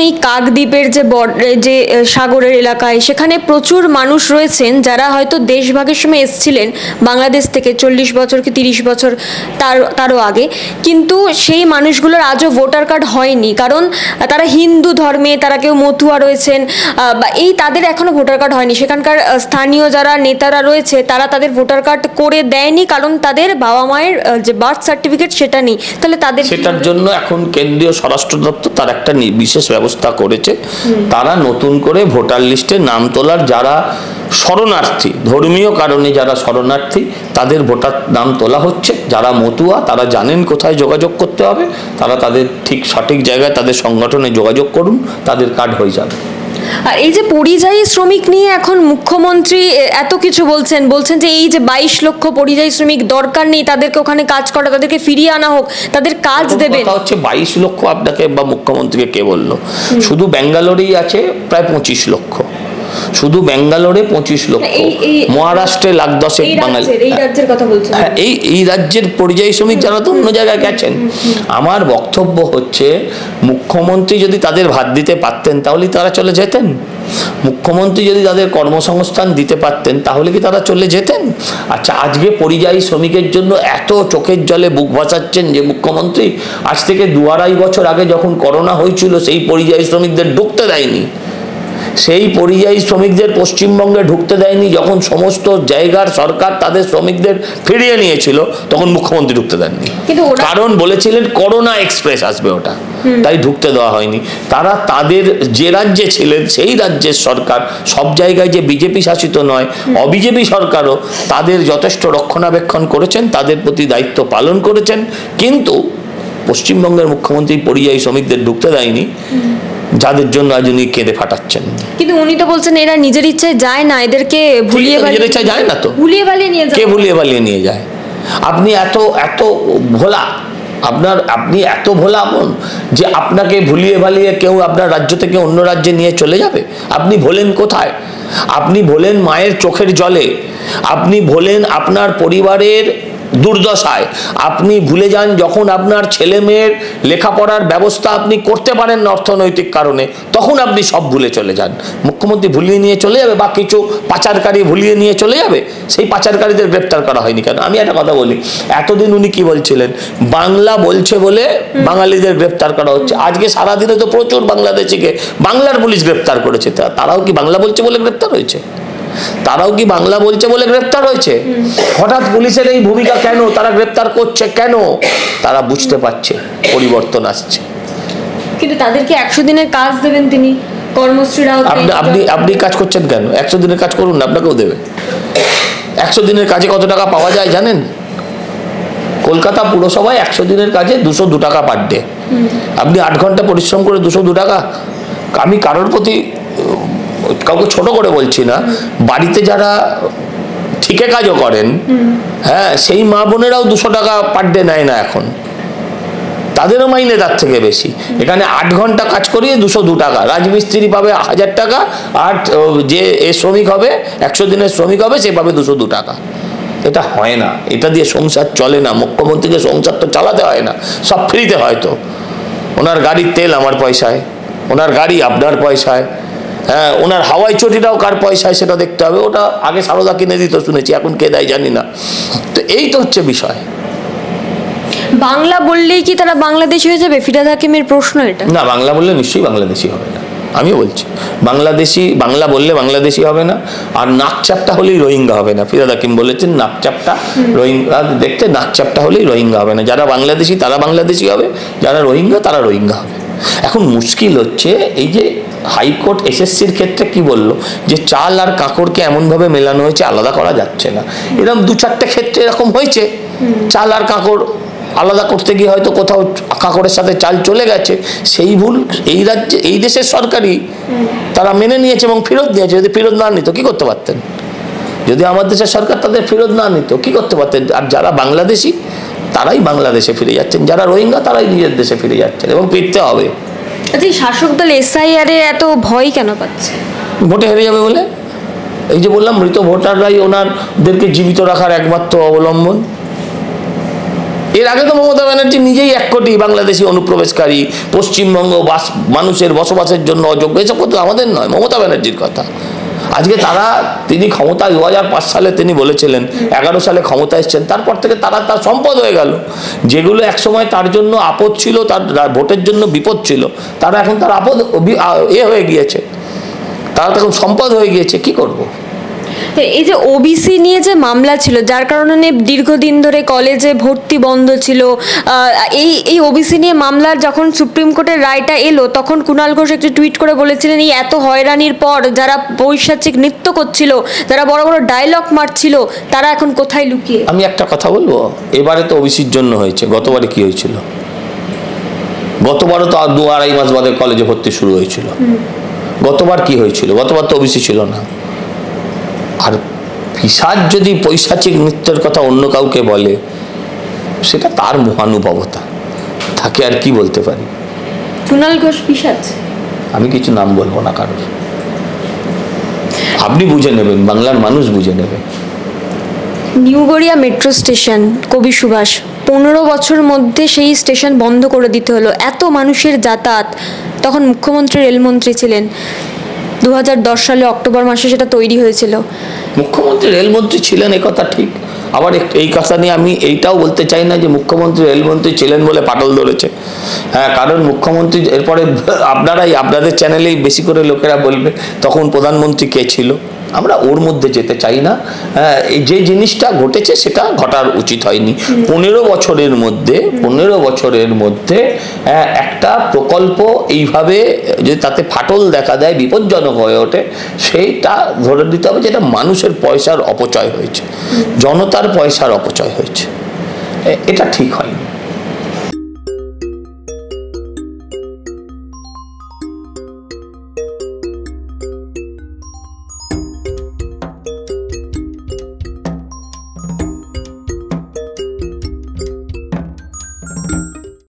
এই কাকদ্বীপের যে সাগরের এলাকায়, সেখানে প্রচুর মানুষ রয়েছেন যারা হয়তো দেশভাগের সময় এসেছিলেন বাংলাদেশ থেকে 40 বছর কি 30 বছর তারও আগে, কিন্তু সেই মানুষগুলোর আজও ভোটার কার্ড হয়নি, কারণ তারা হিন্দু ধর্মে, তারা কেউ মতুয়া রয়েছেন, বা তাদের এখনো ভোটার কার্ড হয়নি। সেখানকার স্থানীয় যারা নেতারা রয়েছে তারা তাদের ভোটার কার্ড করে দেয়নি, কারণ তাদের বাবা মায়ের যে বার্থ সার্টিফিকেট সেটা নেই। তাহলে তাদের সেটার জন্য এখন কেন্দ্রীয় স্বরাষ্ট্র দপ্তর তার একটা বিশেষ ব্যবস্থা করেছে। তারা নতুন করে ভোটার লিস্টে নাম তোলার, যারা শরণার্থী, ধর্মীয় কারণে যারা শরণার্থী তাদের ভোটার নাম তোলা হচ্ছে। যারা মতুয়া তারা জানেন কোথায় যোগাযোগ করতে হবে, তারা তাদের ঠিক সঠিক জায়গায় তাদের সংগঠনে যোগাযোগ করুন, তাদের কার্ড হয়ে যাবে। আর এই যে পরিযায়ী শ্রমিক নিয়ে এখন মুখ্যমন্ত্রী এত কিছু বলছেন যে এই যে 22 লক্ষ পরিযায়ী শ্রমিক দরকার নেই, তাদেরকে ওখানে কাজ করা, তাদেরকে ফিরিয়ে আনা হোক, তাদের কাজ দেবেন। কথা হচ্ছে 22 লক্ষ আপনাকে বা মুখ্যমন্ত্রীকে কে বললো? শুধু ব্যাঙ্গালোরেই আছে প্রায় 25 লক্ষ, শুধু ব্যাঙ্গালোরে 25 লক্ষ, মহারাষ্ট্রে লাখ 10 বাঙালি। হ্যাঁ, এই রাজ্যের পরিযায়ী শ্রমিক যারা তো অন্য জায়গায় গেছেন। আমার বক্তব্য হচ্ছে মুখ্যমন্ত্রী যদি তাদের ভাত দিতে পারতেন তাহলে তারা চলে যেতেন। মুখ্যমন্ত্রী যদি তাদের কর্মসংস্থান দিতে পারতেন তাহলে কি তারা চলে যেতেন? আচ্ছা, আজকে পরিযায়ী শ্রমিকের জন্য এত চোখের জলে বুক ভাসাচ্ছেন যে মুখ্যমন্ত্রী আজ থেকে 2-2.5 বছর আগে যখন করোনা হয়েছিল সেই পরিযায়ী শ্রমিকদের ঢুকতে দেয়নি। সেই পরিযায়ী শ্রমিকদের পশ্চিমবঙ্গে ঢুকতে দেয়নি। যখন সমস্ত জায়গার সরকার তাদের শ্রমিকদের ফিরিয়ে নিয়েছিল তখন মুখ্যমন্ত্রী ঢুকতে দেননি, কারণ বলেছিলেন করোনা এক্সপ্রেস আসবে, ওটা তাই ঢুকতে দেওয়া হয়নি। তারা তাদের যে রাজ্যে ছিলেন সেই রাজ্যের সরকার, সব জায়গায় যে বিজেপি শাসিত নয়, অবিজেপি সরকারও তাদের যথেষ্ট রক্ষণাবেক্ষণ করেছেন, তাদের প্রতি দায়িত্ব পালন করেছেন। কিন্তু পশ্চিমবঙ্গের মুখ্যমন্ত্রী পরিযায়ী শ্রমিকদের ঢুকতে দেয়নি, যাদের জন্য আজ উনি কেঁদে ফাটাচ্ছেন। কিন্তু উনি তো বলছেন এরা নিজের ইচ্ছায় যায় না, এদেরকে ভুলিয়ে নিজের ইচ্ছায় যায় না, তো ভুলিয়ে বালিয়ে নিয়ে যায়। কে ভুলিয়ে বালিয়ে নিয়ে যায়? আপনি এত ভোলা, আপনি এত ভোলা মন যে আপনাকে ভুলিয়ে বালিয়ে কেউ আপনার রাজ্য থেকে অন্য রাজ্যে নিয়ে চলে যাবে? আপনি ভোলেন কোথায়? আপনি ভোলেন মায়ের চোখের জলে, আপনি ভোলেন আপনার পরিবারের দুর্দশায়, আপনি ভুলে যান যখন আপনার ছেলে মেয়ের লেখাপড়ার ব্যবস্থা আপনি করতে পারেন না অর্থনৈতিক কারণে, তখন আপনি সব ভুলে চলে যান। মুখ্যমন্ত্রী ভুলিয়ে নিয়ে চলে যাবে বা কিছু পাচারকারী ভুলিয়ে নিয়ে চলে যাবে? সেই পাচারকারীদের গ্রেপ্তার করা হয়নি কেন? আমি একটা কথা বলি, এতদিন উনি কি বলছিলেন? বাংলা বলছে বলে বাঙালিদের গ্রেপ্তার করা হচ্ছে। আজকে সারাদিনে তো প্রচুর বাংলাদেশিকে বাংলার পুলিশ গ্রেপ্তার করেছে। তারাও কি বাংলা বলছে বলে গ্রেপ্তার হয়েছে? তারাও কি বাংলা বলছে বলে গ্রেপ্তার হয়েছে? হঠাৎ পুলিশের এই ভূমিকা কেন? তারা গ্রেপ্তার করছে কেন? তারা বুঝতে পারছে পরিবর্তন আসছে। কিন্তু তাদেরকে 100 দিনের কাজ দেবেন তিনি, কর্মশ্রীরাও। আপনি কাজ করছেন কেন? 100 দিনের কাজ করুন, আপনাকেও দেবে। 100 দিনের কাজে কত টাকা পাওয়া যায় জানেন? কলকাতা পুরসভায় 100 দিনের কাজে 202 টাকা পার ডে। আপনি 8 ঘন্টা পরিশ্রম করে 202 টাকা। আমি কারোর প্রতি কাউকে ছোট করে বলছি না, বাড়িতে যারা ঠিকে কাজও করেন, হ্যাঁ, সেই মা বোনেরাও 200 টাকা পার ডে নেয় না এখন, তাদেরও মাইনে তার থেকে বেশি। এখানে 8 ঘন্টা কাজ করিয়ে 202 টাকা, রাজমিস্ত্রি পাবে 1000 টাকা, আর যে শ্রমিক হবে 100 দিনের শ্রমিক হবে সে পাবে 202 টাকা। এটা হয় না, এটা দিয়ে সংসার চলে না। মুখ্যমন্ত্রীকে সংসার তো চালাতে হয় না, সব ফ্রিতে হয়তো। ওনার গাড়ির তেল আমার পয়সায়, ওনার গাড়ি আপনার পয়সায়, হ্যাঁ, ওনার হাওয়াই চটিটাও কার পয়সায় সেটা দেখতে হবে। ওটা আগে সারদা কিনে দিত শুনেছি, এখন কে দেয় জানি না। তো এই তো হচ্ছে বিষয়। বাংলা বললেই কি তারা বাংলাদেশি হয়ে যাবে? ফিরহাদ হাকিমের প্রশ্ন এটা। না, বাংলা বললে নিশ্চয়ই বাংলাদেশি হবে না, আমিও বলছি। বাংলা বললে বাংলাদেশি হবে না, আর নাকচাপটা হলেই রোহিঙ্গা হবে না। ফিরহাদ হাকিম বলেছেন নাকচাপটা রোহিঙ্গা দেখতে, নাকচাপটা হলেই রোহিঙ্গা হবে না। যারা বাংলাদেশি তারা বাংলাদেশি হবে, যারা রোহিঙ্গা তারা রোহিঙ্গা হবে। এখন মুশকিল হচ্ছে এই যে হাইকোর্ট এসএসসির ক্ষেত্রে কি বললো, যে চাল আর কাঁকড়কে এমনভাবে মেলানো হয়েছে আলাদা করা যাচ্ছে না। এরকম 2-4টে ক্ষেত্রে এরকম হয়েছে, চাল আর কাঁকড় আলাদা করতে গিয়ে হয়তো কোথাও কাঁকড়ের সাথে চাল চলে গেছে। সেই ভুল এই রাজ্যে, এই দেশের সরকারই তারা মেনে নিয়েছে এবং ফেরত নিয়েছে। যদি ফেরত না নিত কি করতে পারতেন? যদি আমার দেশের সরকার তাদের ফেরত না নিত কি করতে পারতেন? আর যারা বাংলাদেশি তারাই বাংলাদেশে ফিরে যাচ্ছেন, যারা রোহিঙ্গা তারাই নিজের দেশে ফিরে যাচ্ছেন, এবং ফিরতে হবে। আচ্ছা, শাসক দল এসআইআর এ এত ভয় কেন পাচ্ছে? ভোটে হেরে যাবে বলে। এই যে বললাম, মৃত ভোটাররাই ওনাদেরকে জীবিত রাখার একমাত্র অবলম্বন। এর আগে তো মমতা ব্যানার্জি নিজেই 1 কোটি বাংলাদেশি অনুপ্রবেশকারী পশ্চিমবঙ্গ মানুষের বসবাসের জন্য অযোগ্য, এসব কথা আমাদের নয়, মমতা ব্যানার্জির কথা। আজকে তিনি ক্ষমতায় 2005 সালে তিনি বলেছিলেন, 11 সালে ক্ষমতা এসছেন, তারপর থেকে তার সম্পদ হয়ে গেল। যেগুলো একসময় তার জন্য আপদ ছিল, তার ভোটের জন্য বিপদ ছিল, তারা এখন তার আপদ হয়ে গিয়েছে, তারা তখন সম্পদ হয়ে গিয়েছে। কি করব? এই যে ওবিসি নিয়ে যে মামলা ছিল, যার কারণে দীর্ঘদিন ধরে কলেজে ভর্তি বন্ধ ছিল, এই ওবিসি নিয়ে মামলার যখন সুপ্রিম কোর্টের রায়টা এলো, তখন কুণাল ঘোষ একটি টুইট করে বলেছিলেন, এই এত হয়রানির পর যারা পৈশাচিক নৃত্য করছিল, যারা বড় বড় ডায়লগ মারছিল, তারা এখন কোথায় লুকিয়ে? আমি একটা কথা বলবো, এবারে তো ওবিসির জন্য হয়েছে, গতবারে কি হয়েছিল? গতবারও তো 2-2.5 মাস বাদে কলেজে ভর্তি শুরু হয়েছিল। গতবার কি হয়েছিল? গতবার তো ওবিসি ছিল না। আর পিশাচ যদি পৈশাচিক নৃত্যের কথা অন্য কাউকে বলে, সেটা তার মহানুভবতা, তাকে আর কি বলতে পারি? কুণাল ঘোষ পিশাচ? আমি কিছু নাম বলবো না কারোর, আপনি বুঝে নেবেন, বাংলার মানুষ বুঝে নেবে। নিউ গড়িয়া মেট্রো স্টেশন, কবি সুভাষ, 15 বছর মধ্যে সেই স্টেশন বন্ধ করে দিতে হলো, এত মানুষের যাতায়াত। তখন মুখ্যমন্ত্রী রেলমন্ত্রী ছিলেন, 2010 সালে অক্টোবর মাসে সেটা তৈরি হয়েছিল। মুখ্যমন্ত্রী রেলমন্ত্রী ছিলেন, এ কথা ঠিক। আবার এই কথা নিয়ে আমি এইটাও বলতে চাই না যে মুখ্যমন্ত্রী রেলমন্ত্রী ছিলেন বলে পাটল ধরেছে। হ্যাঁ, কারণ মুখ্যমন্ত্রী, এরপরে আপনাদের চ্যানেলেই বেশি করে লোকেরা বলবে তখন প্রধানমন্ত্রী কে ছিল। আমরা ওর মধ্যে যেতে চাই না। যে জিনিসটা ঘটেছে সেটা ঘটার উচিত হয়নি। 15 বছরের মধ্যে একটা প্রকল্প এইভাবে যদি তাতে ফাটল দেখা দেয়, বিপজ্জনক হয়ে ওঠে, সেইটা ধরে দিতে হবে যে এটা মানুষের পয়সার অপচয় হয়েছে, জনতার পয়সার অপচয় হয়েছে, এটা ঠিক হয়নি।